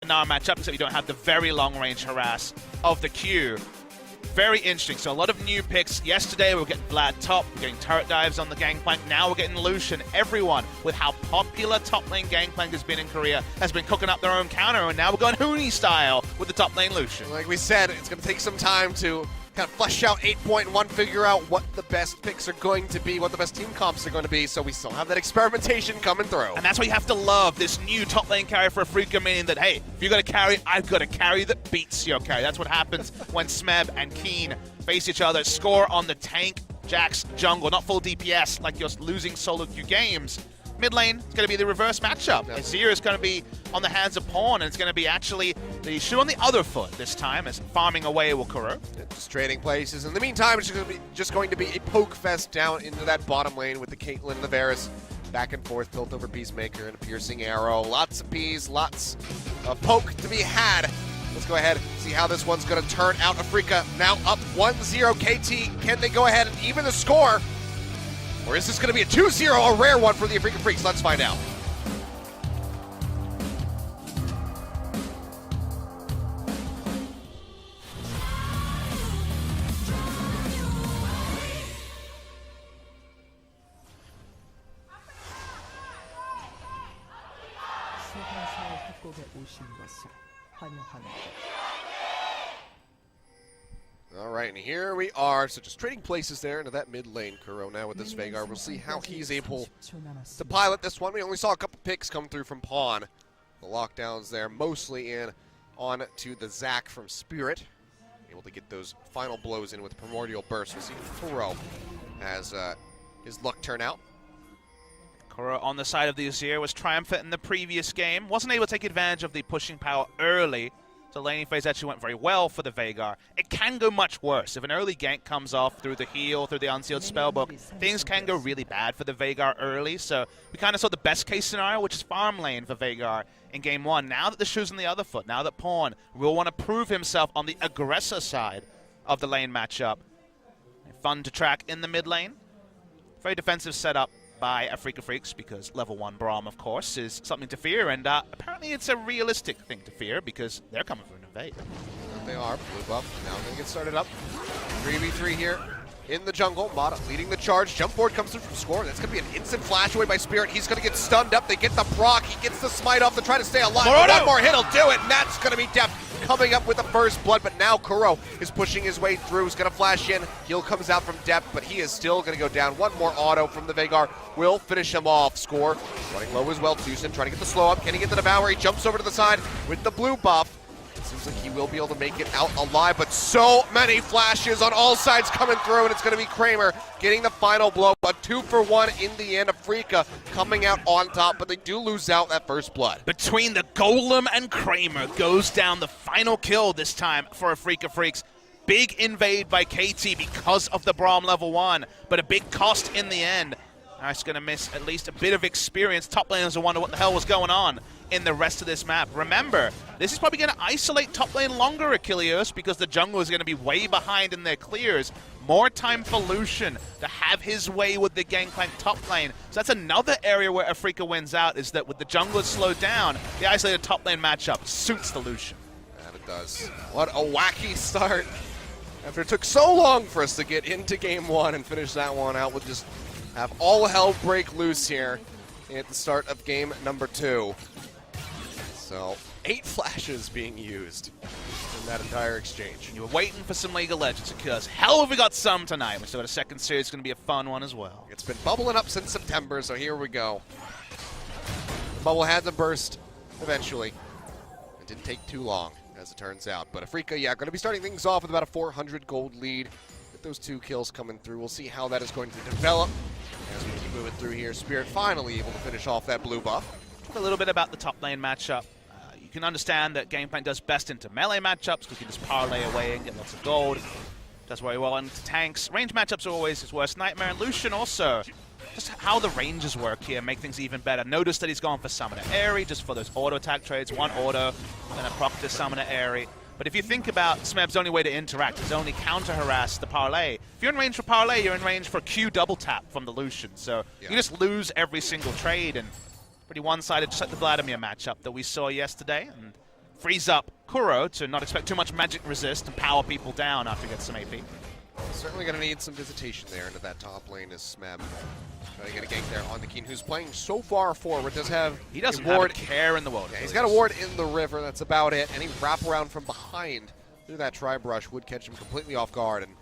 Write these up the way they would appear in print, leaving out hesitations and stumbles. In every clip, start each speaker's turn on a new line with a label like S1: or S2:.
S1: in our matchup, except you don't have the very long-range harass of the Q. Very interesting. So a lot of new picks. Yesterday we were getting Vlad top, we're getting turret dives on the Gangplank. Now we're getting Lucian. Everyone, with how popular top lane Gangplank has been in Korea, has been cooking up their own counter, and now we're going Huni style with the top lane Lucian.
S2: Like we said, it's going to take some time to kind of flesh out 8.1, figure out what the best picks are going to be, what the best team comps are going to be, so we still have that experimentation coming through.
S1: And that's why you have to love this new top lane carry for Afreeca, meaning that, hey, if you got a carry, I've got a carry that beats your carry. That's what happens when Smeb and Keen face each other. Score on the tank, Jax, jungle, not full DPS like you're losing solo queue games. Mid lane, it's going to be the reverse matchup. Azir is going to be on the hands of Pawn, and it's going to be actually the shoe on the other foot this time, as farming away will Kuro.
S2: Just trading places. In the meantime, it's just going to be a poke fest down into that bottom lane with the Caitlyn and the Varus back and forth, built over Peacemaker and a piercing arrow. Lots of P's, lots of poke to be had. Let's go ahead and see how this one's going to turn out. Afreeca now up 1-0. KT, can they go ahead and even the score? Or is this going to be a 2-0, a rare one for the Afreeca Freecs? Let's find out. All right, and here we are. So just trading places there into that mid lane. Kuro now with this Veigar. We'll see how he's able to pilot this one. We only saw a couple picks come through from Pawn. The lockdowns there mostly in on to the Zac from Spirit. Able to get those final blows in with Primordial Burst. We'll see Kuro as his luck turn out.
S1: Kuro on the side of the Azir was triumphant in the previous game. Wasn't able to take advantage of the pushing power early. The laning phase actually went very well for the Veigar. It can go much worse. If an early gank comes off through the heal, through the unsealed spellbook, things can go really bad for the Veigar early. So we kind of saw the best case scenario, which is farm lane for Veigar in game one. Now that the shoe's on the other foot, now that Pawn will want to prove himself on the aggressor side of the lane matchup. Fun to track in the mid lane. Very defensive setup by Afreeca Freecs, because level 1 Braum, of course, is something to fear, and apparently it's a realistic thing to fear, because they're coming for an invade.
S2: They are. Blue buff now going to get started up. 3v3 here in the jungle. Mata leading the charge. Jump forward comes through from Score. That's going to be an instant flash away by Spirit. He's going to get stunned up. They get the proc. He gets the smite off to try to stay alive. One more hit will do it, and that's going to be Depth coming up with the first blood, but now Kuro is pushing his way through. He's going to flash in. Heal comes out from Depth, but he is still going to go down. One more auto from the Veigar will finish him off. Score running low as well. Tucson trying to get the slow up. Can he get the Devour? He jumps over to the side with the blue buff. Seems like he will be able to make it out alive, but so many flashes on all sides coming through, and it's going to be Kramer getting the final blow. A 2-for-1 in the end. Afreeca coming out on top, but they do lose out that first blood.
S1: Between the Golem and Kramer goes down the final kill this time for Afreeca Freecs. Big invade by KT because of the Braum level 1, but a big cost in the end. Nice, going to miss at least a bit of experience. Top laners will wonder what the hell was going on in the rest of this map. Remember, this is probably going to isolate top lane longer, Achilles, because the jungle is going to be way behind in their clears. More time for Lucian to have his way with the Gangplank top lane. So that's another area where Afreeca wins out, is that with the jungle slowed down, the isolated top lane matchup suits the Lucian.
S2: And it does. What a wacky start. After it took so long for us to get into game one and finish that one out, we'll just have all hell break loose here at the start of game number 2. So 8 flashes being used in that entire exchange.
S1: You were waiting for some League of Legends, because hell have we got some tonight. We still got a second series. It's going to be a fun one as well.
S2: It's been bubbling up since September, so here we go. The bubble had to burst eventually. It didn't take too long, as it turns out. But Afreeca, yeah, going to be starting things off with about a 400 gold lead. With those 2 kills coming through, we'll see how that is going to develop as we keep moving through here. Spirit finally able to finish off that blue buff.
S1: A little bit about the top lane matchup. You can understand that Gangplank does best into melee matchups, because you can just parlay away and get lots of gold. Does very well into tanks. Range matchups are always his worst nightmare. And Lucian also, just how the ranges work here make things even better. Notice that he's gone for Summoner Airy just for those auto attack trades. 1 auto, then a proc to Summoner Airy. But if you think about Smeb's only way to interact is only counter-harass the parlay. If you're in range for parlay, you're in range for Q double tap from the Lucian. So you just lose every single trade, and pretty one-sided, just like the Vladimir matchup that we saw yesterday. And frees up Kuro to not expect too much magic resist and power people down after he gets some AP.
S2: Certainly going to need some visitation there into that top lane as Smeb. Trying to get a gank there on the Keen, who's playing so far forward.
S1: He doesn't have a care in the world.
S2: Yeah, he's got a ward in the river. That's about it. Any wraparound from behind through that tri-brush would catch him completely off guard. And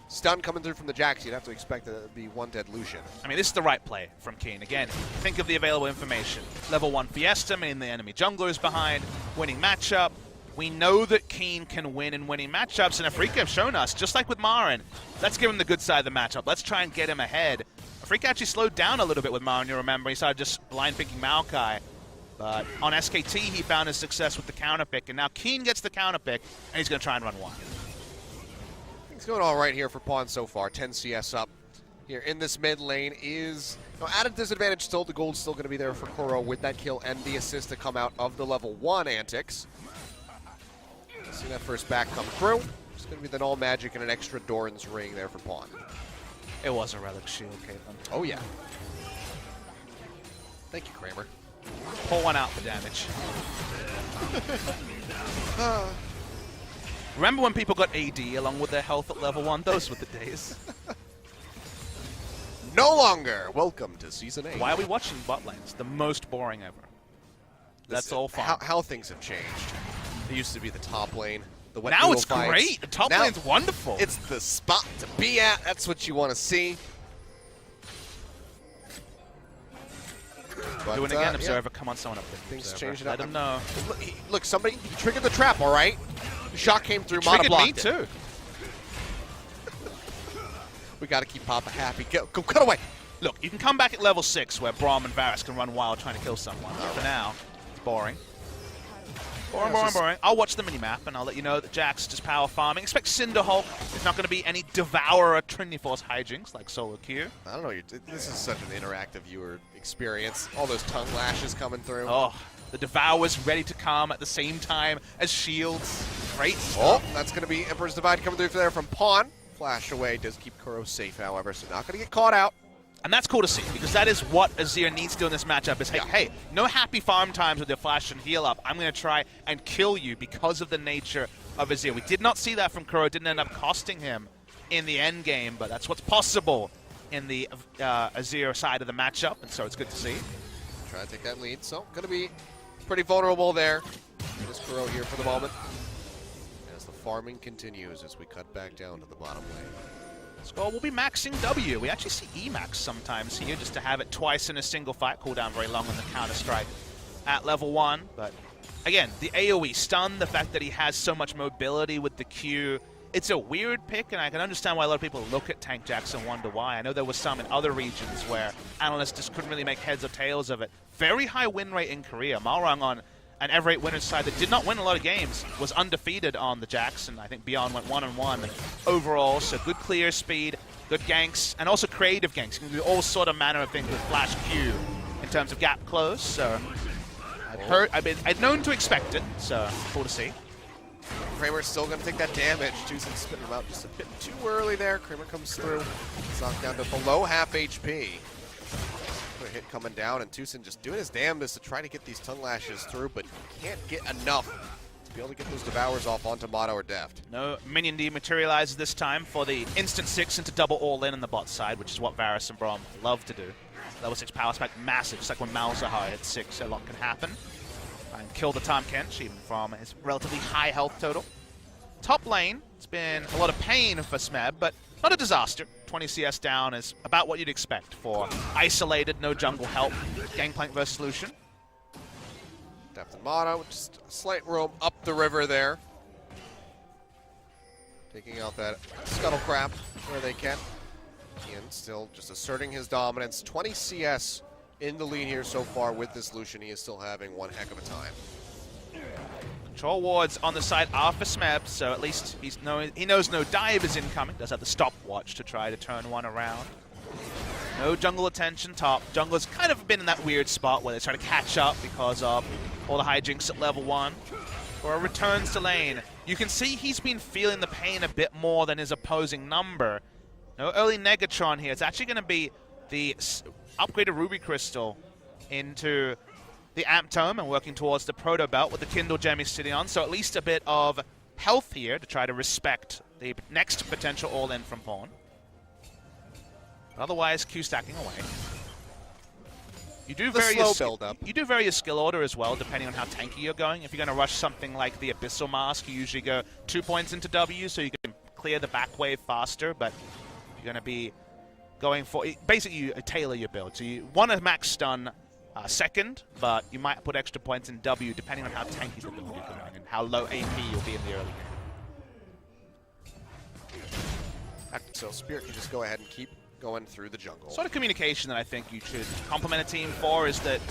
S2: stun coming through from the Jax, you'd have to expect that it would be one dead Lucian.
S1: I mean, this is the right play from Keen. Again, think of the available information. Level 1 Fiesta, meaning the enemy jungler is behind, winning matchup. We know that Keen can win in winning matchups, and Afreeca have shown us, just like with Marin, let's give him the good side of the matchup. Let's try and get him ahead. Afreeca actually slowed down a little bit with Marin, you remember. He started just blind picking Maokai. But on SKT, he found his success with the counter pick, and now Keen gets the counter pick, and he's going to try and run wild.
S2: It's going all right here for Pawn so far. 10 CS up here in this mid lane is at a disadvantage still. The gold's still going to be there for Kuro with that kill and the assist to come out of the level 1 antics. See that first back come through. It's going to be then all magic and an extra Doran's ring there for Pawn.
S1: It was a relic shield, Caitlyn.
S2: Oh, yeah. Thank you, Kramer.
S1: Pull one out for damage. Remember when people got AD along with their health at level 1? Those were the days.
S2: No longer. Welcome to Season 8.
S1: Why are we watching bot lanes? The most boring ever. That's all fun.
S2: How things have changed. It used to be the top lane.
S1: Now it's great. The top lane's wonderful.
S2: It's the spot to be at. That's what you want to see. But,
S1: do it again, Observer. Come on, someone up there.
S2: Things change it up.
S1: Let him know.
S2: Look, somebody triggered the trap, all right? The shot came through.
S1: Triggered
S2: blocked
S1: me, too.
S2: We got to keep Papa happy. Go, cut away.
S1: Look, you can come back at level 6 where Braum and Varus can run wild trying to kill someone. For now, it's boring. Boring. I'll watch the minimap and I'll let you know that Jax just power farming. Expect Cinderhulk. There's not going to be any Devourer Trinity Force hijinks like Solo Q.
S2: I don't know. This is such an interactive viewer experience. All those tongue lashes coming through.
S1: Oh, the Devourer's ready to come at the same time as shields. Great stuff.
S2: Oh, that's going to be Emperor's Divide coming through there from Pawn. Flash away. Does keep Kuro safe, however, so not going to get caught out.
S1: And that's cool to see, because that is what Azir needs to do in this matchup is, hey, no happy farm times with your flash and heal up. I'm going to try and kill you because of the nature of Azir. We did not see that from Kuro. It didn't end up costing him in the end game, but that's what's possible in the Azir side of the matchup, and so it's good to see.
S2: Try to take that lead, so going to be pretty vulnerable there. Just Kuro here for the moment. As the farming continues as we cut back down to the bottom lane.
S1: Skull will be maxing W. We actually see E-Max sometimes here just to have it twice in a single fight. Cooldown very long on the Counter-Strike at level 1. But again, the AoE stun, the fact that he has so much mobility with the Q, it's a weird pick, and I can understand why a lot of people look at Tank Jax and wonder why. I know there was some in other regions where analysts just couldn't really make heads or tails of it. Very high win rate in Korea. Malrang on an Ever 8 winners side that did not win a lot of games was undefeated on the Jax, and I think Beyond went 1-1 overall. So good clear speed, good ganks, and also creative ganks. You can do all sort of manner of things with Flash Q in terms of gap close. So I'd known to expect it, so cool to see.
S2: Kramer's still going to take that damage. Tucson spitting him out just a bit too early there. Kramer comes through. He's knocked down to below half HP. A hit coming down, and Tucson just doing his damnedest to try to get these tongue lashes through, but can't get enough to be able to get those Devours off onto Motto or Deft.
S1: No minion dematerializes this time for the instant 6 into double all-in on the bot side, which is what Varus and Braum love to do. Level 6 power spec massive, just like when Malzahar at 6, a lot can happen. And kill the Tahm Kench, even from his relatively high health total. Top lane, it's been a lot of pain for Smeb, but not a disaster. 20 CS down is about what you'd expect for isolated, no jungle help, Gangplank versus Lucian.
S2: Deft and Motto, just a slight roam up the river there. Taking out that Scuttle Crab where they can. Ian still just asserting his dominance. 20 CS in the lead here so far with this Lucian. He is still having one heck of a time.
S1: Control wards on the side are for Smeb, so at least he knows no dive is incoming. Does have the stopwatch to try to turn one around. No jungle attention top. Jungle's kind of been in that weird spot where they try to catch up because of all the hijinks at level 1. Or returns to lane. You can see he's been feeling the pain a bit more than his opposing number. No early Negatron here. It's actually going to be the upgraded Ruby Crystal into the Amp Tome and working towards the Proto Belt with the Kindle Gem he's sitting on. So at least a bit of health here to try to respect the next potential all-in from Pawn. Otherwise, Q stacking away. You do vary
S2: slow build-up.
S1: You do vary your skill order as well, depending on how tanky you're going. If you're going to rush something like the Abyssal Mask, you usually go 2 points into W, so you can clear the back wave faster. But you're going to be going for basically you tailor your build. So you want to max stun second, but you might put extra points in W depending on how tanky the build you're going and how low AP you'll be in the early game.
S2: So Spirit can just go ahead and keep going through the jungle.
S1: Sort of communication that I think you should compliment a team for is that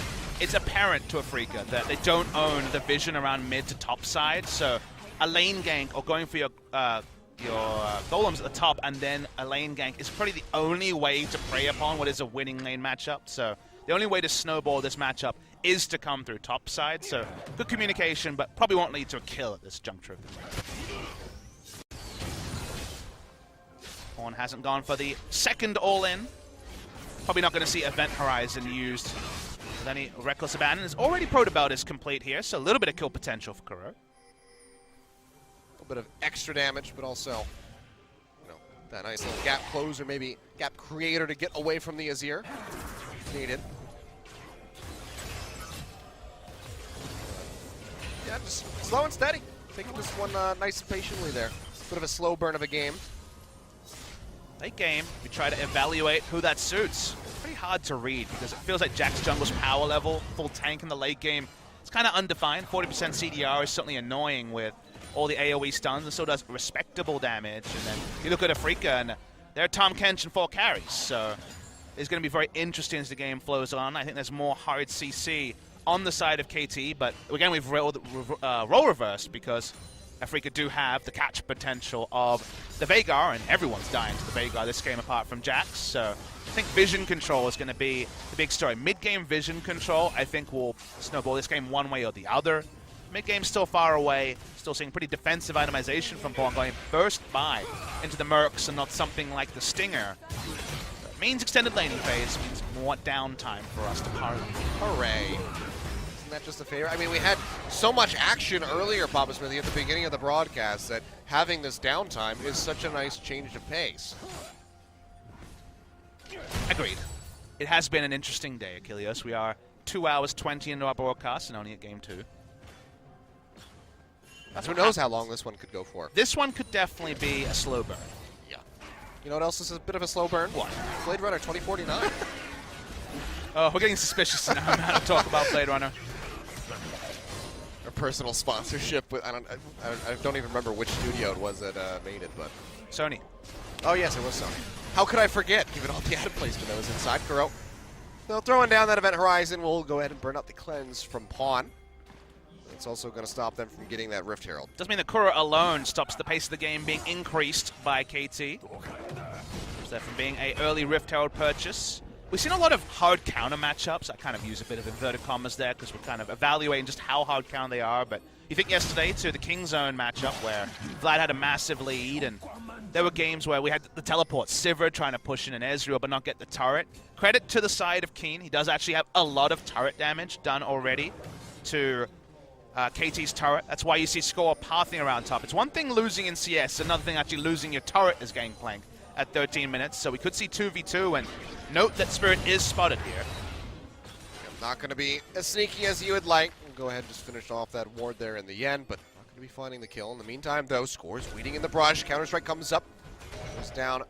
S1: it's apparent to Afreeca that they don't own the vision around mid to top side. So a lane gank or going for your golems at the top and then a lane gank is probably the only way to prey upon what is a winning lane matchup. So the only way to snowball this matchup is to come through top side. So good communication, but probably won't lead to a kill at this juncture. Pawn hasn't gone for the second all-in. Probably not going to see Event Horizon used with any reckless abandon. His already Proto Belt is complete here, so a little bit of kill potential for Kuro.
S2: A little bit of extra damage, but also, you know, that nice little gap closer, maybe gap creator to get away from the Azir. Needed. Yeah, just slow and steady. Taking this one nice and patiently there. Bit of a slow burn of a game.
S1: Late game, we try to evaluate who that suits. Pretty hard to read because it feels like Jack's jungle's power level, full tank in the late game, it's kind of undefined. 40% CDR is certainly annoying with all the AoE stuns and still does respectable damage. And then you look at Afreeca and they're Tom Kench and 4 carries. So it's going to be very interesting as the game flows on. I think there's more hard CC on the side of KT, but again, we've role reversed because Afreeca do have the catch potential of the Veigar, and everyone's dying to the Veigar this game apart from Jax. So I think vision control is going to be the big story. Mid-game vision control, I think, will snowball this game one way or the other. Mid-game's still far away, still seeing pretty defensive itemization from Pawn going burst by into the Mercs and not something like the Stinger. It means extended laning phase, means more downtime for us to parry.
S2: Hooray. That just a favor? I mean, we had so much action earlier, Papa Smithy, at the beginning of the broadcast that having this downtime is such a nice change of pace.
S1: Agreed. It has been an interesting day, Achilles. We are 2 hours 20 into our broadcast and only at game 2.
S2: Who knows how long this one could go for?
S1: This one could definitely be a slow burn.
S2: Yeah. You know what else is a bit of a slow burn?
S1: What?
S2: Blade Runner 2049.
S1: Oh, we're getting suspicious now how to talk about Blade Runner.
S2: Our personal sponsorship with I don't even remember which studio it was that made it, but
S1: Sony.
S2: Oh yes, it was Sony. How could I forget, given all the ad placement that was inside Kuro? So throwing down that Event Horizon, we'll go ahead and burn out the cleanse from Pawn. It's also going to stop them from getting that Rift Herald.
S1: Doesn't mean that Kuro alone stops the pace of the game being increased by KT. So from being an early Rift Herald purchase. We've seen a lot of hard counter matchups. I kind of use a bit of inverted commas there because we're kind of evaluating just how hard counter they are. But you think yesterday to the King Zone matchup where Vlad had a massive lead and there were games where we had the teleport Sivir trying to push in an Ezreal but not get the turret. Credit to the side of Keen. He does actually have a lot of turret damage done already to KT's turret. That's why you see Score pathing around top. It's one thing losing in CS, another thing actually losing your turret as Gangplank at 13 minutes. So we could see 2v2 and note that Spirit is spotted here.
S2: Not going to be as sneaky as you would like. We'll go ahead and just finish off that ward there in the end, but not going to be finding the kill. In the meantime, though, Score's weeding in the brush. Counter-Strike comes up. Goes down.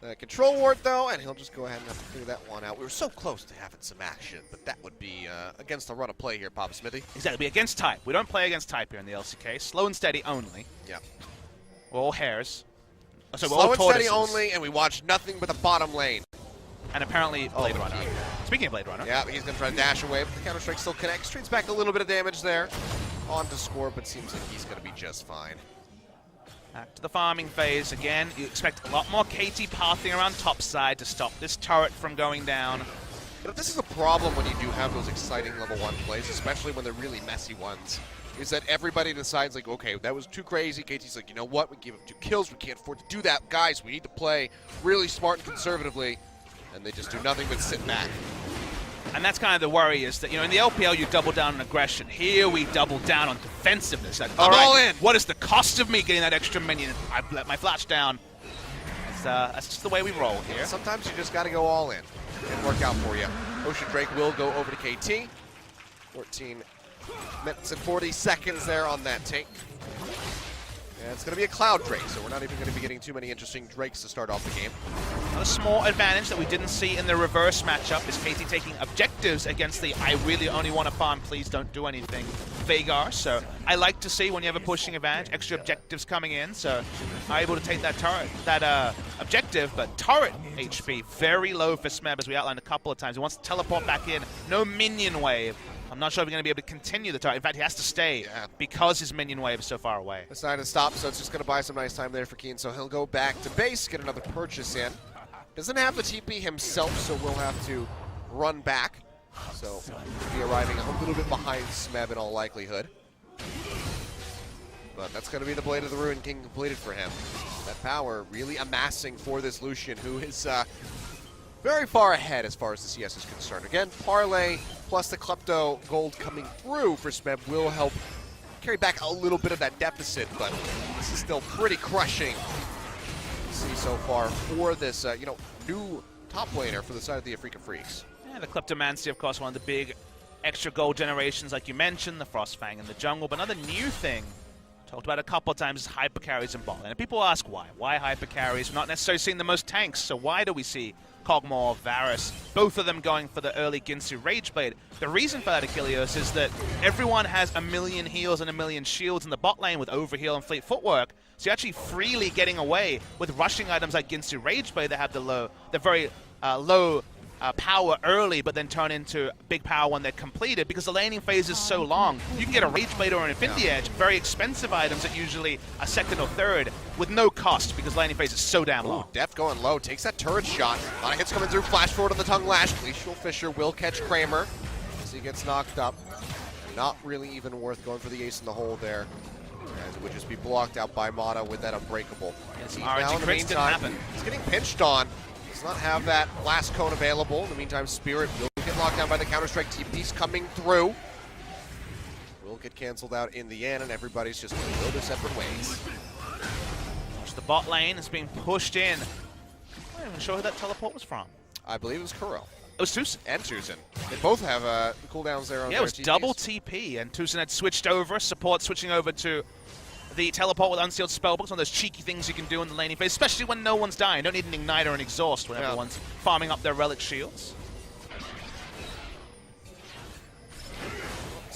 S2: The control ward, though, and he'll just go ahead and have to figure that one out. We were so close to having some action, but that would be against the run of play here, Papa Smithy.
S1: Exactly, against type. We don't play against type here in the LCK. Slow and steady only.
S2: Yeah.
S1: We're all hares. So
S2: slow and steady only, and we watch nothing but the bottom lane.
S1: And apparently Blade Runner. Speaking of Blade Runner.
S2: Yeah, he's going to try to dash away, but the Counter-Strike still connects. Trades back a little bit of damage there. On to Score, but seems like he's going to be just fine.
S1: Back to the farming phase. Again, you expect a lot more KT pathing around top side to stop this turret from going down.
S2: You know, this is a problem when you do have those exciting level 1 plays, especially when they're really messy ones, is that everybody decides, like, okay, that was too crazy. KT's like, you know what? We gave him 2 kills. We can't afford to do that. Guys, we need to play really smart and conservatively. And they just do nothing but sit back.
S1: And that's kind of the worry, is that, you know, in the LPL you double down on aggression. Here we double down on defensiveness. Like,
S2: all in.
S1: What is the cost of me getting that extra minion? I've let my flash down. That's just the way we roll here.
S2: Sometimes you just got to go all in and work out for you. Ocean Drake will go over to KT. 14 minutes and 40 seconds there on that take. And it's going to be a Cloud Drake, so we're not even going to be getting too many interesting Drakes to start off the game.
S1: A small advantage that we didn't see in the reverse matchup is KT taking objectives against the I really only want to farm, please don't do anything Veigar. So I like to see when you have a pushing advantage, extra objectives coming in. So I'm able to take that turret, that objective, but turret HP very low for Smeb, as we outlined a couple of times. He wants to teleport back in, no minion wave. I'm not sure if we're going to be able to continue the turret. In fact, he has to stay because his minion wave is so far away.
S2: It's not to stop, so it's just going to buy some nice time there for Keen. So he'll go back to base, get another purchase in. Doesn't have the TP himself, so we'll have to run back. So he'll be arriving a little bit behind Smeb in all likelihood. But that's going to be the Blade of the Ruin King completed for him. That power really amassing for this Lucian, who is very far ahead as far as the CS is concerned. Again, Parlay plus the Klepto gold coming through for Smeb will help carry back a little bit of that deficit, but this is still pretty crushing to see so far for this, new top laner for the side of the Afreeca Freecs.
S1: Yeah, the Kleptomancy, of course, one of the big extra gold generations, like you mentioned, the Frostfang in the jungle. But another new thing, talked about a couple of times, is hyper carries in bot lane. And people ask why. Why hyper carries? We're not necessarily seeing the most tanks, so why do we see Kog'Maw, Varus, both of them going for the early Ginsu Rageblade? The reason for that, Achilles, is that everyone has a million heals and a million shields in the bot lane with overheal and fleet footwork, so you're actually freely getting away with rushing items like Ginsu Rageblade that have the very low power early, but then turn into big power when they're completed, because the laning phase is so long. You can get a Rageblade or an Infinity Edge, very expensive items that usually are second or third, with no cost, because laning phase is so damn long.
S2: Deft going low, takes that turret shot. A lot of hits coming through, flash forward on the tongue lash. Glacial Fisher will catch Kramer as he gets knocked up. Not really even worth going for the ace in the hole there, as it would just be blocked out by Mata with that Unbreakable.
S1: Yes, RNG crits didn't happen.
S2: He's getting pinched on. Does not have that last cone available. In the meantime, Spirit will get locked down by the Counter-Strike. TP's coming through. Will get canceled out in the end, and everybody's just going to go their separate ways.
S1: The bot lane is being pushed in. I'm not even sure who that teleport was from.
S2: I believe it was Kuro.
S1: It was Tucson.
S2: And Tucson. They both have cooldowns there on their
S1: Yeah, it was
S2: TPs.
S1: double TP, and Tucson had switched over, support switching over to the teleport with unsealed spellbooks, one of those cheeky things you can do in the laning phase, especially when no one's dying. Don't need an ignite or an exhaust when everyone's farming up their relic shields.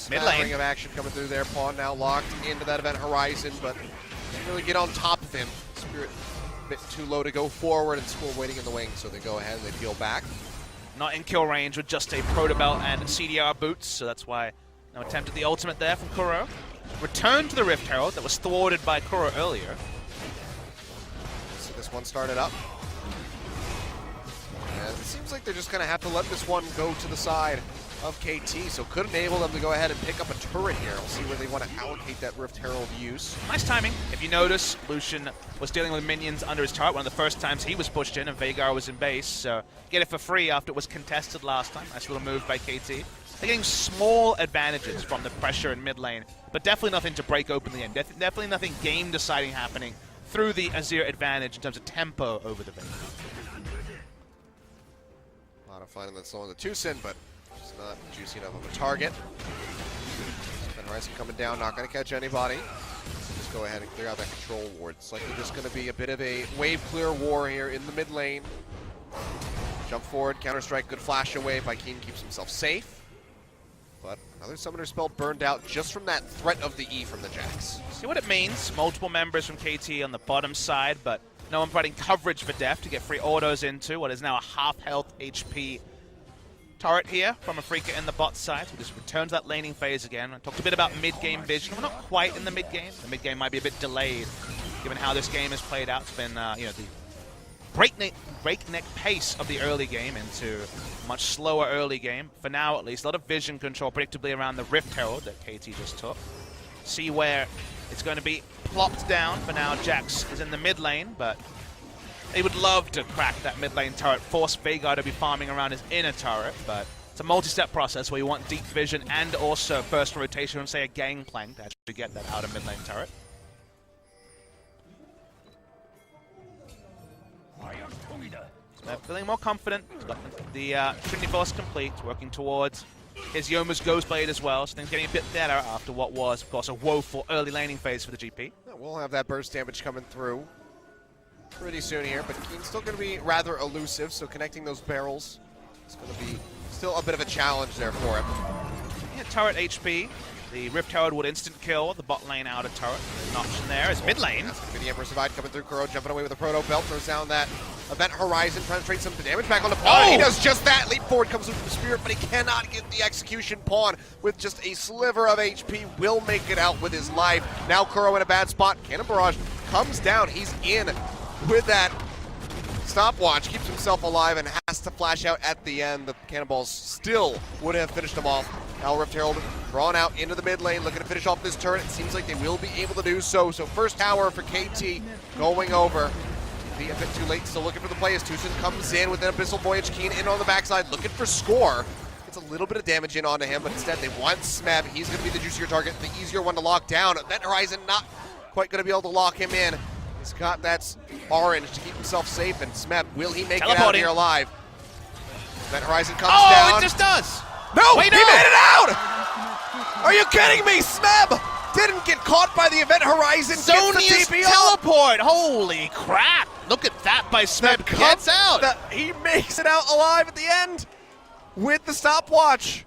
S1: Mid lane.
S2: Ring of action coming through there. Pawn now locked into that event horizon, but didn't really get on top of him. Spirit a bit too low to go forward, and School waiting in the wing, so they go ahead and they peel back.
S1: Not in kill range with just a Protobelt and CDR boots, so that's why no attempt at the ultimate there from Kuro. Return to the Rift Herald that was thwarted by Kuro earlier.
S2: So this one started up. And it seems like they're just going to have to let this one go to the side of KT, so could enable them to go ahead and pick up a turret here. We'll see where they want to allocate that Rift Herald use.
S1: Nice timing. If you notice, Lucian was dealing with minions under his turret one of the first times he was pushed in, and Veigar was in base, so get it for free after it was contested last time. Nice little move by KT. They're getting small advantages from the pressure in mid lane, but definitely nothing to break open the end. Definitely nothing game-deciding happening through the Azir advantage in terms of tempo over the Veigar.
S2: A lot of finding that slow on the Tucson, but it's not juicy enough of a target. Ben Horizon coming down, not going to catch anybody. Just go ahead and clear out that control ward. It's likely just going to be a bit of a wave clear war here in the mid lane. Jump forward, Counter-Strike, good flash away. Vikeen keeps himself safe. But another Summoner spell burned out just from that threat of the E from the Jax.
S1: See what it means? Multiple members from KT on the bottom side, but no one providing coverage for Deft to get free autos into what is now a half health HP turret here from Afreeca in the bot side. We just return to that laning phase again. I talked a bit about mid-game vision. We're not quite in the mid-game. The mid-game might be a bit delayed given how this game has played out. It's been, the breakneck pace of the early game into a much slower early game. For now, at least, a lot of vision control predictably around the Rift Herald that KT just took. See where it's going to be plopped down. For now, Jax is in the mid lane, but they would love to crack that mid lane turret, force Veigar to be farming around his inner turret, but It's a multi-step process where you want deep vision and also first rotation and say a gangplank to actually get that outer mid lane turret. So feeling more confident. The Trinity Force complete, working towards his Yoma's Ghost Blade as well, so things getting a bit better after what was, of course, a woeful early laning phase for the GP.
S2: Yeah, we'll have that burst damage coming through pretty soon here, but Keen's still going to be rather elusive, so connecting those barrels is going to be still a bit of a challenge there for him.
S1: Yeah, turret HP. The Rift Herald would instant kill the bot lane outer turret. There's an option there. It's mid lane.
S2: That's going to be the Emperor's Divide coming through. Kuro jumping away with a Proto Belt, throws down that Event Horizon, trying to trade some damage back on the pawn.
S1: Oh!
S2: He does just that. Leap forward comes from the Spirit, but he cannot get the execution pawn with just a sliver of HP. Will make it out with his life. Now Kuro in a bad spot. Cannon Barrage comes down. He's in with that stopwatch, keeps himself alive and has to flash out at the end. The cannonballs still would have finished him off. Now Rift Herald drawn out into the mid lane, looking to finish off this turret. It seems like they will be able to do so. So first tower for KT going over. Be a bit too late, still looking for the play as Tucson comes in with an Abyssal Voyage. Keen in on the backside, looking for score. Gets a little bit of damage in onto him, but instead they want Smeb. He's going to be the juicier target, the easier one to lock down. Event Horizon not quite going to be able to lock him in. He's got that orange to keep himself safe, and Smeb, will he make it out of here alive? Event Horizon comes down.
S1: Oh, it just does!
S2: No,
S1: wait,
S2: he made it out! Are you kidding me? Smeb didn't get caught by the Event Horizon.
S1: Sonia's teleport! Holy crap! Look at that by Smeb. Gets out!
S2: He makes it out alive at the end with the stopwatch.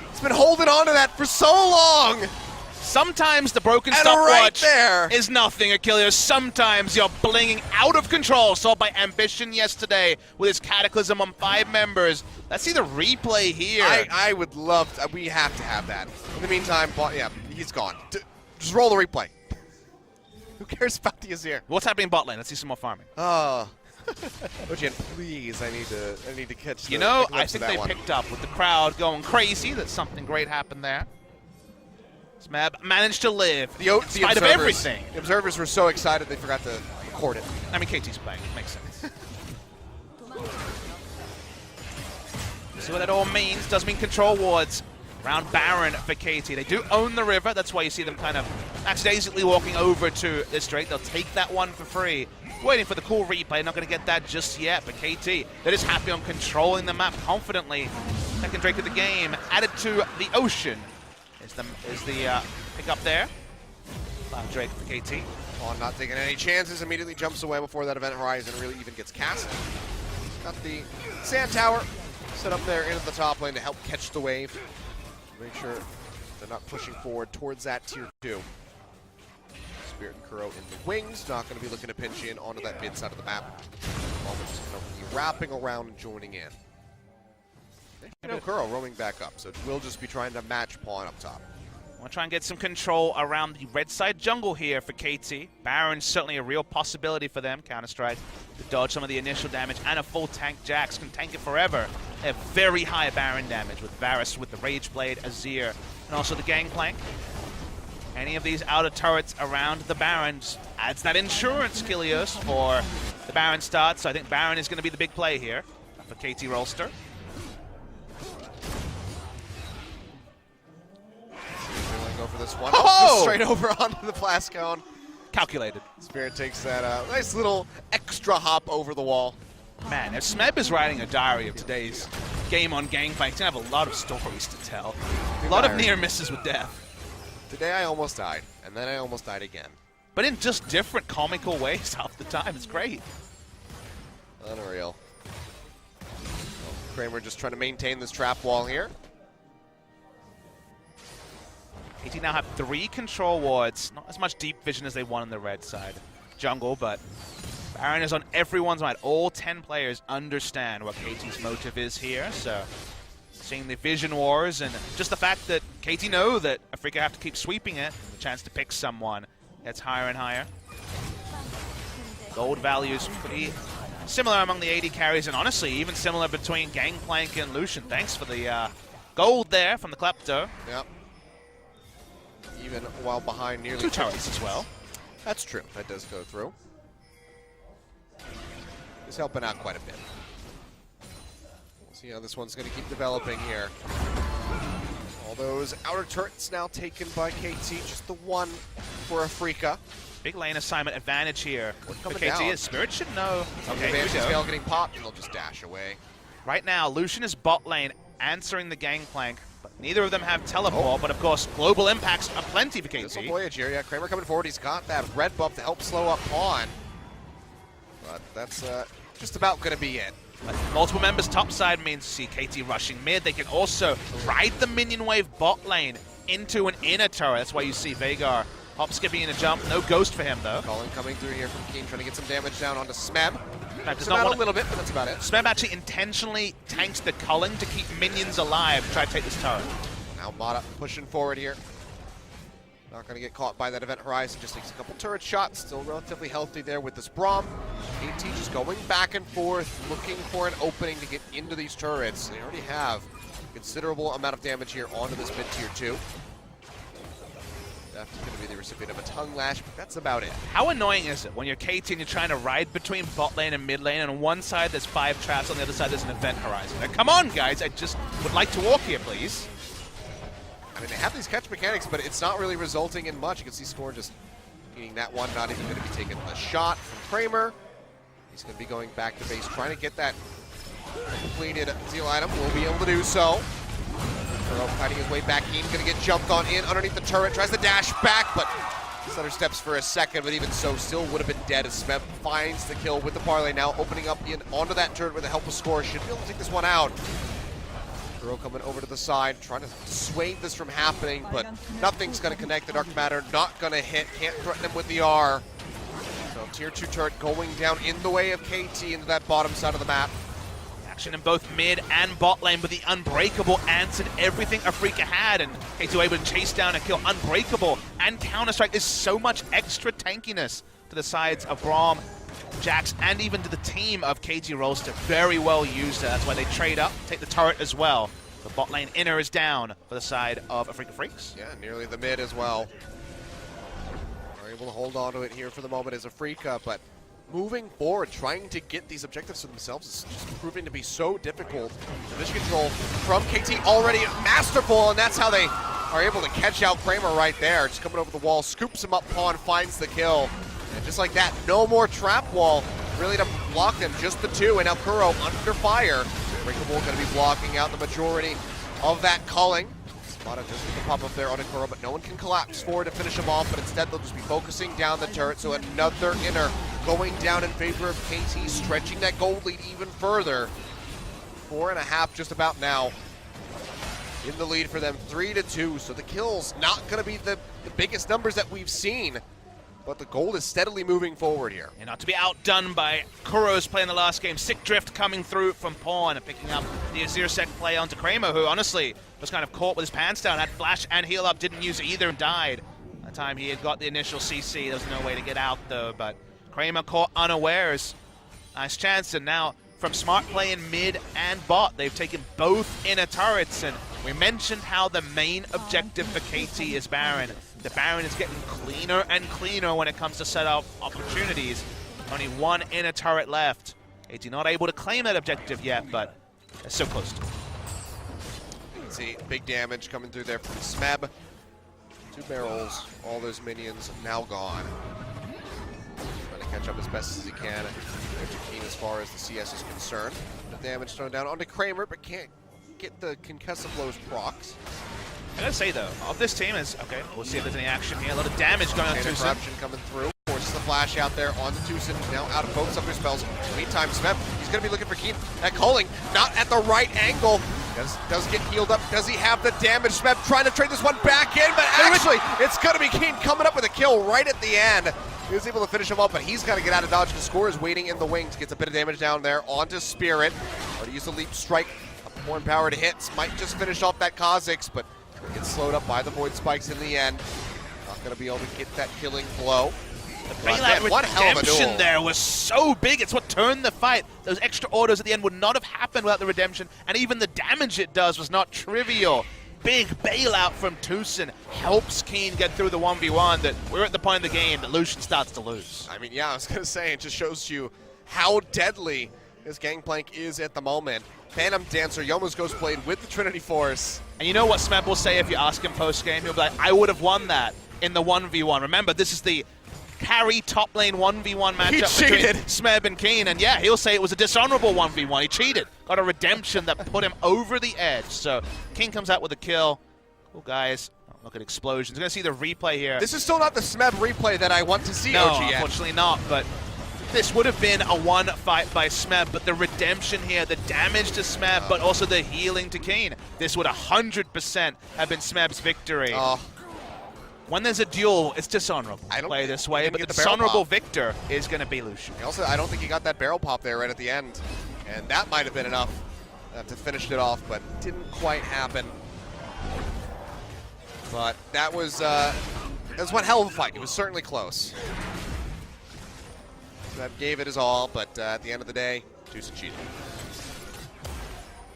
S2: He's been holding on to that for so long.
S1: Sometimes the broken
S2: And
S1: stopwatch
S2: right
S1: is nothing, Achilles. Sometimes you're blinging out of control. Saw by Ambition yesterday with his Cataclysm on 5 members. Let's see the replay here.
S2: I would love to, we have to have that. In the meantime, yeah, he's gone. Just roll the replay. Who cares about the Azir?
S1: What's happening in bot lane? Let's see some more farming.
S2: Oh. Ojian, please, I need to catch
S1: You know, I think they picked up with the crowd going crazy that something great happened there. Smeb managed to live in spite of everything.
S2: The observers were so excited they forgot to record it.
S1: I mean, KT's playing. It makes sense. See what that all means. Does mean control wards around Baron for KT. They do own the river. That's why you see them kind of accidentally walking over to this Drake. They'll take that one for free. Waiting for the cool replay. Not going to get that just yet. But KT, they're just happy on controlling the map confidently. Second Drake of the game added to the ocean. Is the pick up there. Drake for KT.
S2: Pawn not taking any chances, immediately jumps away before that Event Horizon really even gets cast. Got the Sand Tower set up there into the top lane to help catch the wave. Make sure they're not pushing forward towards that tier 2. Spirit and Kuro in the wings, not going to be looking to pinch in onto that mid side of the map. Moment just going to be wrapping around and joining in. No Kuro roaming back up, so we'll just be trying to match pawn up top.
S1: Want to try and get some control around the red side jungle here for KT. Baron's certainly a real possibility for them. Counter-Strike to dodge some of the initial damage, and a full tank Jax can tank it forever. They have very high Baron damage with Varus, with the Rage Blade, Azir, and also the Gangplank. Any of these outer turrets around the Baron just adds that insurance, Kilios, for the Baron start. So I think Baron is going to be the big play here for KT Rolster.
S2: Go for this one.
S1: Oh!
S2: Straight over onto the blast cone.
S1: Calculated.
S2: Spirit takes that nice little extra hop over the wall.
S1: Man, if Smeb is writing a diary of today's game on Gangplank, he's going to have a lot of stories to tell. A lot of near misses with death.
S2: Today I almost died, and then I almost died again.
S1: But in just different comical ways half the time. It's great.
S2: Unreal. Kramer just trying to maintain this trap wall here.
S1: KT now have 3 control wards. Not as much deep vision as they want on the red side jungle, but Baron is on everyone's mind. All 10 players understand what KT's motive is here, so seeing the vision wars and just the fact that KT know that Afreeca have to keep sweeping it, the chance to pick someone gets higher and higher. Gold values pretty similar among the AD carries, and honestly, even similar between Gangplank and Lucian. Thanks for the gold there from the Klepto.
S2: Yep. Even while behind nearly
S1: 2 turrets as well.
S2: That's true. That does go through. He's helping out quite a bit. We'll See how this one's going to keep developing here. All those outer turrets now taken by KT, just the one for Afreeca.
S1: Big lane assignment advantage here for KT.
S2: Down.
S1: Spirit should know.
S2: Okay,
S1: here we go.
S2: Scale getting popped, and they'll just dash away.
S1: Right now, Lucian is bot lane, answering the gangplank, but neither of them have teleport, but of course, global impacts are plenty for KT.
S2: This will voyage here, yeah. Kramer coming forward, he's got that red buff to help slow up Pawn. But that's just about going to be it.
S1: Multiple members topside means see KT rushing mid. They can also ride the minion wave bot lane into an inner turret. That's why you see Veigar hop skipping in a jump. No ghost for him though.
S2: Colin coming through here from Keen, trying to get some damage down onto Smeb.
S1: Does not want
S2: a little bit, but that's about it.
S1: Smeb actually intentionally tanks the culling to keep minions alive to try to take this turret.
S2: Now Mata pushing forward here. Not going to get caught by that event horizon, just takes a couple turret shots. Still relatively healthy there with this Braum. KT just going back and forth, looking for an opening to get into these turrets. They already have a considerable amount of damage here onto this mid tier 2. That's going to be the recipient of a tongue lash, but that's about it.
S1: How annoying is it when you're KT and you're trying to ride between bot lane and mid lane, and on one side there's 5 traps, on the other side there's an event horizon? Now, come on, guys, I just would like to walk here, please.
S2: I mean, they have these catch mechanics, but it's not really resulting in much. You can see Scorn just eating that one, not even going to be taking the shot from Kramer. He's going to be going back to base, trying to get that completed Zeal item. Will be able to do so. Kuro fighting his way back in, going to get jumped on in underneath the turret, tries to dash back, but stutter steps for a second, but even so, still would have been dead as Smeb finds the kill with the parlay, now opening up in onto that turret with the help of Score. Should be able to take this one out. Kuro coming over to the side, trying to dissuade this from happening, but nothing's going to connect. The Dark Matter not going to hit, can't threaten him with the R. So tier 2 turret going down in the way of KT into that bottom side of the map.
S1: Action in both mid and bot lane, but the Unbreakable answered everything Afreeca had, and KT were able to chase down and kill Unbreakable and Counter-Strike. There's so much extra tankiness to the sides of Braum, Jax, and even to the team of KT Rolster. Very well used. That's why they trade up, take the turret as well. The bot lane inner is down for the side of Afreeca Freecs.
S2: Yeah, nearly the mid as well. Are able to hold on to it here for the moment as Afreeca, but moving forward, trying to get these objectives to themselves is just proving to be so difficult. The vision control from KT already masterful, and that's how they are able to catch out Kramer right there. Just coming over the wall, scoops him up, Pawn finds the kill. And just like that, no more trap wall really to block them, just the 2, and now Kuro under fire. Breakable going to be blocking out the majority of that culling. Mata just get the pop up there on Kuro, but no one can collapse forward to finish him off, but instead they'll just be focusing down the turret, so another inner going down in favor of KT, stretching that gold lead even further. 4.5 just about now in the lead for them, 3-2, so the kills not going to be the biggest numbers that we've seen, but the gold is steadily moving forward here.
S1: And not to be outdone by Kuro's play in the last game. Sick drift coming through from Pawn and picking up the Azir Sec play onto Kramer, who honestly was kind of caught with his pants down, had flash and heal up, didn't use either and died. By the time he had got the initial CC, there was no way to get out though, but Kramer caught unawares. Nice chance, and now from smart play in mid and bot, they've taken both inner turrets, and we mentioned how the main objective for KT is Baron. The Baron is getting cleaner and cleaner when it comes to set up opportunities. Only one inner turret left. KT not able to claim that objective yet, but they're so close to it.
S2: You can see big damage coming through there from Smeb. 2 barrels, all those minions now gone. Trying to catch up as best as he can. They're keen as far as the CS is concerned. The damage thrown down onto Kramer, but can't get the concussive blows procs.
S1: I gotta say though, of this team is, okay, we'll see if there's any action here. A lot of damage going on Tucson.
S2: Corruption coming through. Forces the flash out there on Tucson, now out of both of their spells. Meantime, Smeb, he's gonna be looking for Keen. That culling, not at the right angle. Does get healed up. Does he have the damage? Smeb trying to trade this one back in, but actually, it's gonna be Keen coming up with a kill right at the end. He was able to finish him off, but he's got to get out of dodge. The Score is waiting in the wings. Gets a bit of damage down there onto Spirit. But he used the leap strike. More empowered hits. Might just finish off that Kha'Zix, but gets slowed up by the Void Spikes in the end. Not going to be able to get that killing blow.
S1: The bailout redemption there was so big. It's what turned the fight. Those extra autos at the end would not have happened without the redemption, and even the damage it does was not trivial. Big bailout from Tucson helps Keen get through the 1v1 that we're at the point of the game that Lucian starts to lose.
S2: I mean, yeah, I was going to say, it just shows you how deadly this Gangplank is at the moment. Phantom Dancer, Yomo's Ghost Blade with the Trinity Force.
S1: And you know what Smeb will say if you ask him post-game? He'll be like, I would have won that in the 1v1. Remember, this is the carry top lane 1v1 matchup between Smeb and Keen, and yeah, he'll say it was a dishonorable 1v1. He cheated. Got a redemption that put him over the edge. So Keen comes out with a kill. Cool, guys. Look at explosions. We're going to see the replay here.
S2: This is still not the Smeb replay that I want to see,
S1: no,
S2: OG yet.
S1: Unfortunately not, but this would have been a one fight by Smeb, but the redemption here, the damage to Smeb, but also the healing to Keen. This would 100% have been Smeb's victory. When there's a duel, it's dishonorable to play this way, but the dishonorable victor is going to be Lucian.
S2: Also, I don't think he got that barrel pop there right at the end, and that might have been enough to finish it off, but didn't quite happen. But that was one hell of a fight. It was certainly close. That gave it his all, but at the end of the day, Juicin cheated.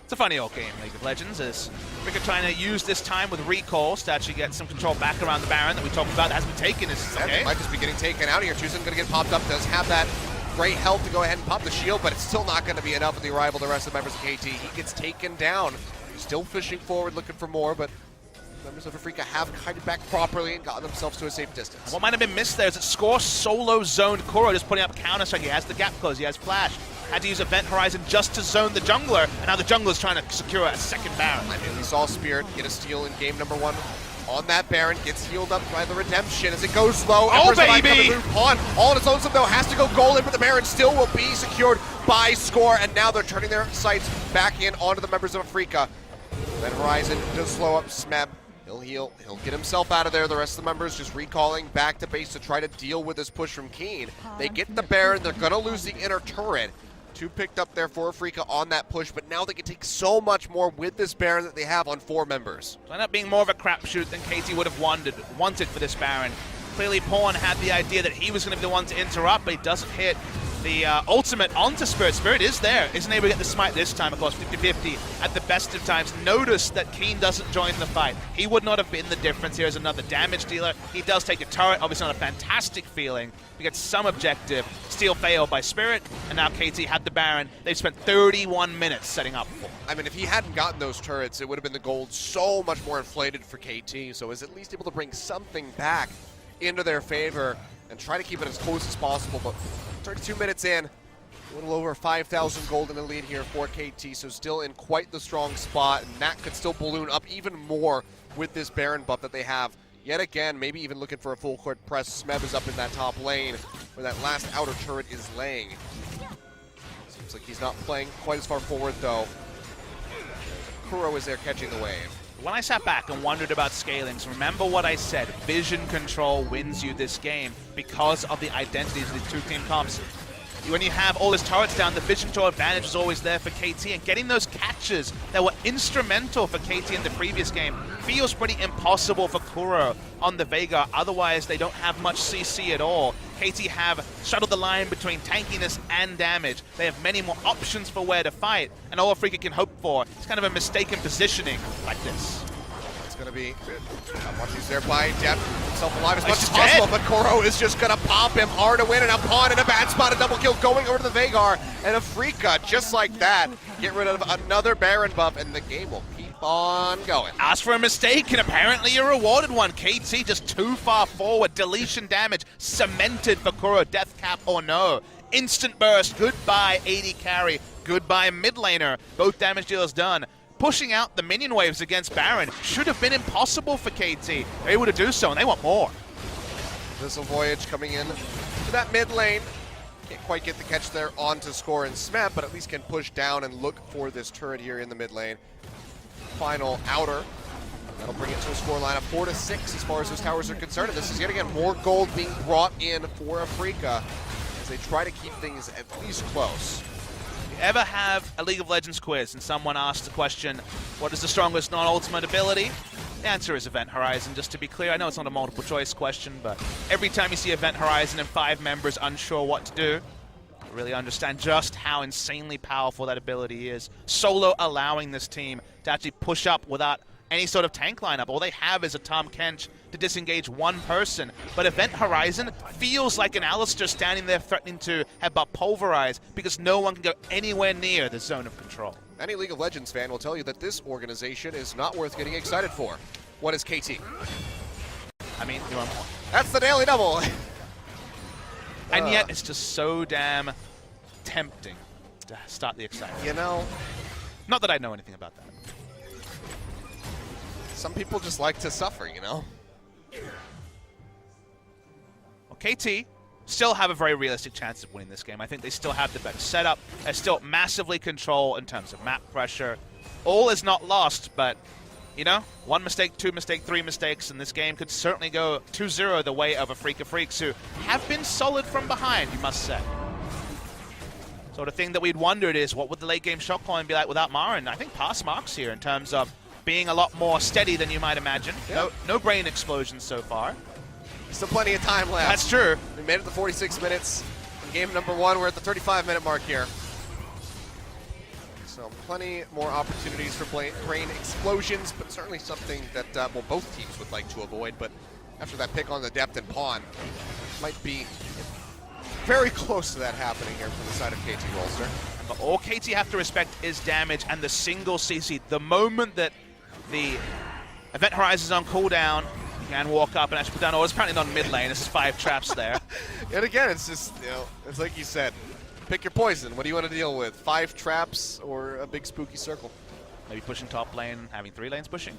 S1: It's a funny old game, League of Legends, as Afreeca trying to use this time with recalls to actually get some control back around the Baron that we talked about that has been taken.
S2: It might just be getting taken out of here. Juicin going to get popped up, does have that great health to go ahead and pop the shield, but it's still not going to be enough with the arrival of the rest of the members of KT. He gets taken down. Still fishing forward, looking for more, but members of Afreeca have kited back properly and gotten themselves to a safe distance.
S1: What might have been missed there is that Score solo zoned Kuro, just putting up counter-strike. He has the gap close, he has flash. Had to use Event Horizon just to zone the jungler, and now the jungler's trying to secure a second Baron.
S2: I mean, we saw Spirit get a steal in game number 1 on that Baron, gets healed up by the redemption as it goes low.
S1: Oh, baby!
S2: Pawn, all on its own, though, has to go golden, but the Baron still will be secured by Score, and now they're turning their sights back in onto the members of Afreeca. Event Horizon does slow up Smeb. He'll heal, he'll get himself out of there. The rest of the members just recalling back to base to try to deal with this push from Keen. They get the Baron, they're gonna lose the inner turret. 2 picked up there for Afreeca on that push, but now they can take so much more with this Baron that they have on 4 members.
S1: It'll end up being more of a crapshoot than KT would have wanted for this Baron. Clearly Pawn had the idea that he was gonna be the one to interrupt, but he doesn't hit the ultimate onto Spirit. Spirit is there, isn't able to get the smite this time, of course, 50-50 at the best of times. Notice that Keen doesn't join the fight. He would not have been the difference here as another damage dealer. He does take a turret, obviously not a fantastic feeling. We get some objective. Steal failed by Spirit, and now KT had the Baron. They've spent 31 minutes setting up for.
S2: I mean, if he hadn't gotten those turrets, it would have been the gold so much more inflated for KT, so is at least able to bring something back into their favor and try to keep it as close as possible, but 32 minutes in, a little over 5,000 gold in the lead here for KT, so still in quite the strong spot, and that could still balloon up even more with this Baron buff that they have. Yet again, maybe even looking for a full court press. Smeb is up in that top lane, where that last outer turret is laying. Seems like he's not playing quite as far forward, though. Kuro is there catching the wave.
S1: When I sat back and wondered about scalings, remember what I said, vision control wins you this game because of the identities of the 2 team comps. When you have all his turrets down, the vision control advantage is always there for KT, and getting those catches that were instrumental for KT in the previous game feels pretty impossible for Kuro on the Veigar. Otherwise, they don't have much CC at all. KT have shuttled the line between tankiness and damage. They have many more options for where to fight, and all Afreeca can hope for is kind of a mistaken positioning like this.
S2: It's going to be he's there by Depth, himself alive as much as possible, but Kuro is just going to pop him hard to win, and a Pawn in a bad spot, a double kill going over to the Veigar, and Afreeca, just like that, get rid of another Baron buff, and the game will keep on going.
S1: Ask for a mistake, and apparently you rewarded one. KT just too far forward. Deletion damage cemented for Kuro. Death cap or no. Instant burst. Goodbye AD carry. Goodbye mid laner. Both damage dealers done. Pushing out the minion waves against Baron should have been impossible for KT. They're able to do so, and they want more.
S2: Missile Voyage coming in to that mid lane. Can't quite get the catch there onto Score and Smeb, but at least can push down and look for this turret here in the mid lane. Final outer. That'll bring it to a scoreline of 4-6 as far as those towers are concerned. And this is yet again more gold being brought in for Afreeca as they try to keep things at least close.
S1: If you ever have a League of Legends quiz and someone asks the question, what is the strongest non-ultimate ability? The answer is Event Horizon, just to be clear. I know it's not a multiple choice question, but every time you see Event Horizon and 5 members unsure what to do, you really understand just how insanely powerful that ability is. Solo allowing this team to actually push up without any sort of tank lineup. All they have is a Tom Kench to disengage one person. But Event Horizon feels like an Alistair standing there threatening to have about pulverize because no one can go anywhere near the zone of control.
S2: Any League of Legends fan will tell you that this organization is not worth getting excited for. What is KT?
S1: I mean, you're on point.
S2: That's the daily double.
S1: And yet, it's just so damn tempting to start the excitement.
S2: You know,
S1: not that I know anything about that.
S2: Some people just like to suffer, you know?
S1: Well, KT still have a very realistic chance of winning this game. I think they still have the better setup. They still massively control in terms of map pressure. All is not lost, but, you know, one mistake, two mistakes, three mistakes, and this game could certainly go 2-0 the way of Afreeca Freecs, who have been solid from behind, you must say. Sort of thing that we'd wondered is, what would the late game shot calling be like without Marin? I think pass marks here in terms of being a lot more steady than you might imagine.
S2: Yeah.
S1: No brain explosions so far.
S2: Still plenty of time left.
S1: That's true.
S2: We made it to 46 minutes. In game number 1, we're at the 35-minute mark here. So plenty more opportunities for brain explosions, but certainly something that well, both teams would like to avoid. But after that pick on the depth and pawn, might be very close to that happening here from the side of KT Rolster.
S1: But all KT have to respect is damage and the single CC. The moment that the Event Horizon is on cooldown, you can walk up and actually put down orders. Apparently not mid lane. This is 5 traps there.
S2: And again, it's just, you know, it's like you said, pick your poison. What do you want to deal with? 5 traps or a big spooky circle?
S1: Maybe pushing top lane, having 3 lanes pushing.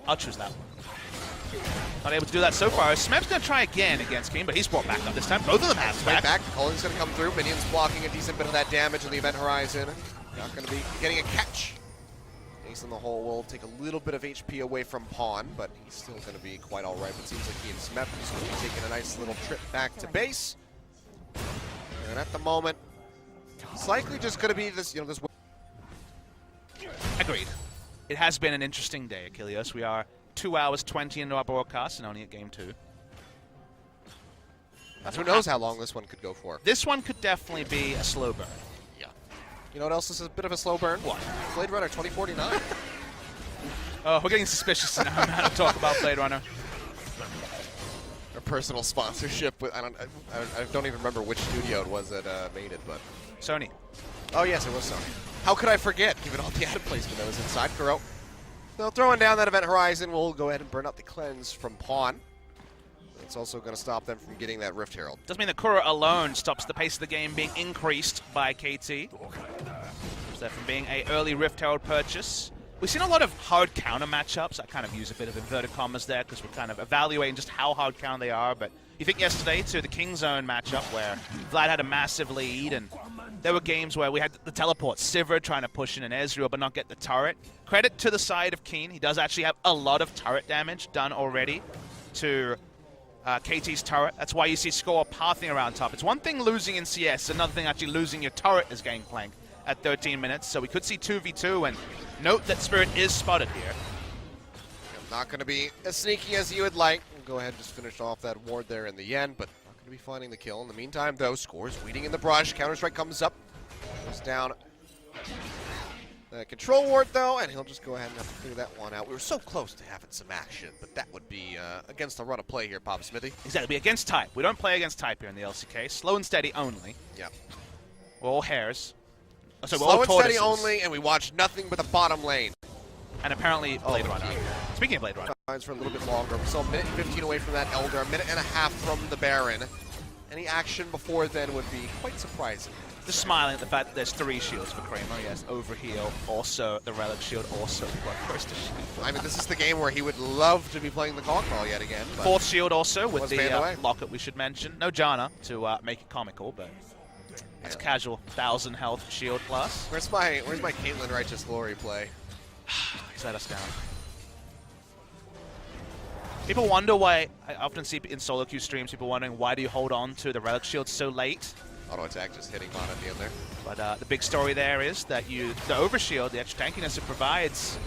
S1: I'll choose that one. Not able to do that so far. Smeb's going to try again against King, but he's brought back up this time. Both of them have
S2: back. Colling's going to come through. Minions blocking a decent bit of that damage in the Event Horizon. Not going to be getting a catch. Ace in the hole will take a little bit of HP away from Pawn, but he's still going to be quite all right. But it seems like he and Smeb are just going to be taking a nice little trip back to base. And at the moment, it's likely just going to be this, you know, this.
S1: Agreed. It has been an interesting day, Achilles. We are 2 hours 20 into our broadcast and only at game 2.
S2: Who knows how long this one could go for?
S1: This one could definitely be a slow burn.
S2: Yeah. You know what else is a bit of a slow burn?
S1: What?
S2: Blade Runner 2049.
S1: Oh, we're getting suspicious now how to talk about Blade Runner.
S2: Our personal sponsorship with, I don't even remember which studio it was that made it, but
S1: Sony.
S2: Oh yes, it was Sony. How could I forget, given all the ad placement that was inside Kuro? So throwing down that Event Horizon, we'll go ahead and burn out the cleanse from Pawn. It's also going to stop them from getting that Rift Herald.
S1: Doesn't mean that Kuro alone stops the pace of the game being increased by KT. Stops that from being an early Rift Herald purchase. We've seen a lot of hard counter matchups. I kind of use a bit of inverted commas there because we're kind of evaluating just how hard counter they are. But you think yesterday to the King Zone matchup where Vlad had a massive lead, and there were games where we had the teleport, Sivir trying to push in an Ezreal but not get the turret. Credit to the side of Keen. He does actually have a lot of turret damage done already to KT's turret. That's why you see Score pathing around top. It's one thing losing in CS, another thing actually losing your turret as Gangplank at 13 minutes. So we could see 2v2, and note that Spirit is spotted here.
S2: Not going to be as sneaky as you would like. We'll go ahead and just finish off that ward there in the end, but not going to be finding the kill. In the meantime, though, Score's weeding in the brush. Counter-Strike comes up. Goes down the control ward, though, and he'll just go ahead and have to clear that one out. We were so close to having some action, but that would be against the run of play here, Papa Smithy.
S1: Exactly, against type. We don't play against type here in the LCK. Slow and steady only.
S2: Yeah.
S1: We're all hares. Oh, so we're
S2: Slow
S1: all
S2: and
S1: tortoises.
S2: steady only, and we watch nothing but the bottom lane.
S1: And apparently Blade Runner. Speaking of Blade Runner.
S2: For a little bit longer. We're still a minute and 15 away from that Elder, a minute and a half from the Baron. Any action before then would be quite surprising.
S1: Just smiling at the fact that there's 3 shields for Kramer. Yes, overheal, also the Relic shield, also the Bloodthirster shield.
S2: I mean, this is the game where he would love to be playing the Conk Ball yet again.
S1: 4th shield also with the
S2: away.
S1: Locket we should mention. No Janna to make it comical, but that's casual 1,000 health shield plus.
S2: Where's my Caitlyn Righteous Glory play?
S1: He's let us down. People wonder why, I often see in solo queue streams, people wondering why do you hold on to the Relic shield so late?
S2: Auto attack just hitting on at the end there.
S1: But the big story there is that the overshield, the extra tankiness it provides,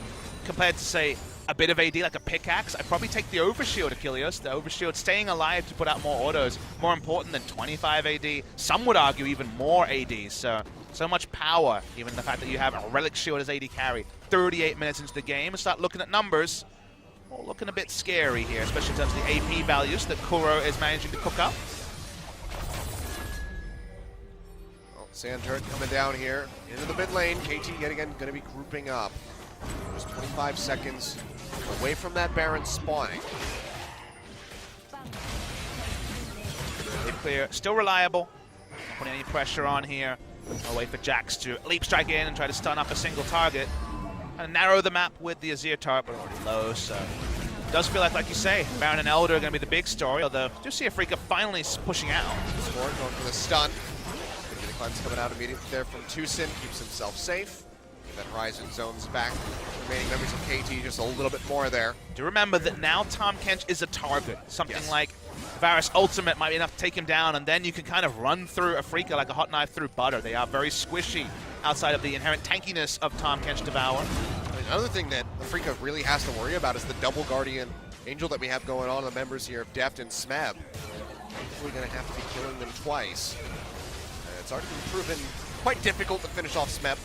S1: compared to, say, a bit of AD like a pickaxe, I'd probably take the overshield, Achilles. The overshield staying alive to put out more autos, more important than 25 AD. Some would argue even more AD. So So much power, even the fact that you have a Relic Shield as AD carry 38 minutes into the game. Start looking at numbers. Well, looking a bit scary here, especially in terms of the AP values that Kuro is managing to cook up.
S2: Well, Sand Turret coming down here into the mid lane. KT yet again going to be grouping up. Just 25 seconds away from that Baron spawning.
S1: Mid clear, still reliable. Not putting any pressure on here. I'll wait for Jax to leap strike in and try to stun up a single target. And narrow the map with the Azir turret, but already low, so it does feel like you say, Baron and Elder are going to be the big story, although I do see Afreeca finally pushing out.
S2: Score going for the stun. The cleanse coming out immediately there from Tucson, keeps himself safe. Then Horizon zones back. Remaining members of KT just a little bit more there.
S1: Do remember that now Tahm Kench is a target. Something
S2: Yes.
S1: like Varus Ultimate might be enough to take him down, and then you can kind of run through Afreeca like a hot knife through butter. They are very squishy outside of the inherent tankiness of Tahm Kench Devour.
S2: Another thing that Afreeca really has to worry about is the double Guardian Angel that we have going on, the members here of Deft and Smeb. We're going to have to be killing them twice. It's already been proven quite difficult to finish off Smeb.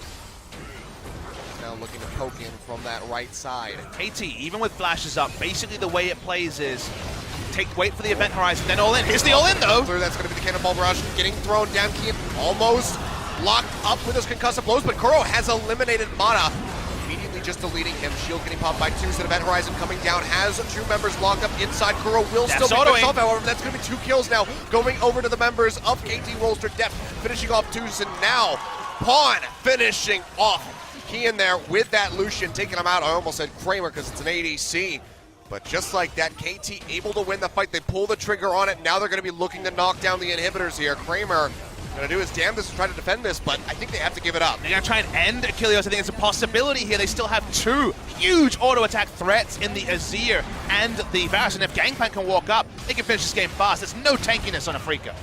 S2: Now looking to poke in from that right side.
S1: KT, even with flashes up, basically the way it plays is wait for the event horizon, then all in. Here's the all in though.
S2: That's going to be the Cannonball Barrage getting thrown down. Kian almost locked up with those concussive blows, but Kuro has eliminated Mana. Immediately just deleting him. Shield getting popped by Tucson. Event Horizon coming down. Has two members locked up inside. Kuro will still be pushed off, however. That's going to be 2 kills now. Going over to the members of KT Rolster. Deft finishing off Tucson now. Pawn finishing off Kian there with that Lucian, taking him out. I almost said Kramer because it's an ADC. But just like that, KT able to win the fight. They pull the trigger on it. Now they're going to be looking to knock down the inhibitors here. Kramer going to do his damnedest to try to defend this, but I think they have to give it up.
S1: They're going to try and end Achilles. I think it's a possibility here. They still have 2 huge auto-attack threats in the Azir and the Varus, and if Gangplank can walk up, they can finish this game fast. There's no tankiness on Afreeca.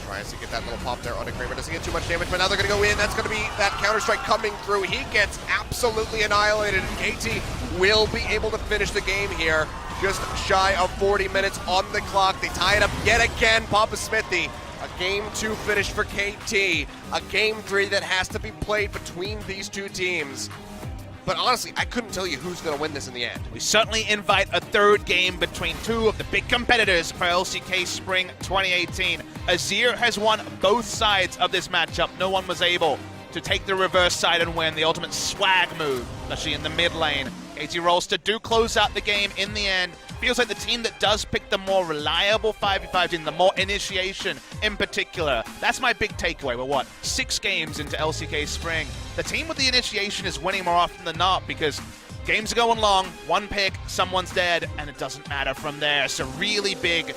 S2: Tries to get that little pop there onto Kramer. Doesn't get too much damage, but now they're going to go in. That's going to be that counter-strike coming through. He gets absolutely annihilated, and KT will be able to finish the game here. Just shy of 40 minutes on the clock. They tie it up yet again. Papa Smithy. A Game 2 finish for KT. A Game 3 that has to be played between these two teams. But honestly, I couldn't tell you who's going to win this in the end.
S1: We certainly invite a third game between 2 of the big competitors for LCK Spring 2018. Azir has won both sides of this matchup. No one was able to take the reverse side and win the ultimate swag move, especially in the mid lane. KT Rolster do close out the game in the end. Feels like the team that does pick the more reliable 5v5 team, the more initiation in particular. That's my big takeaway. We're what, 6 games into LCK Spring. The team with the initiation is winning more often than not because games are going long, 1 pick, someone's dead, and it doesn't matter from there. It's a really big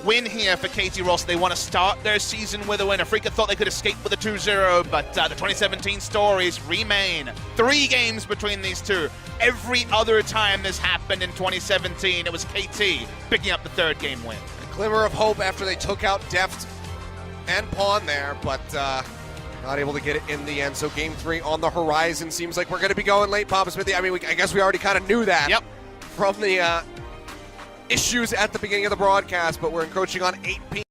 S1: win here for KT Rolster. They want to start their season with a win. Afreeca thought they could escape with a 2-0, but the 2017 stories remain. 3 games between these two. Every other time this happened in 2017, it was KT picking up the 3rd game win.
S2: A glimmer of hope after they took out Deft and Pawn there, but not able to get it in the end. So Game 3 on the horizon. Seems like we're going to be going late, Papa Smithy. I mean, I guess we already kind of knew that.
S1: Yep.
S2: From the issues at the beginning of the broadcast, but we're encroaching on 8 p.m.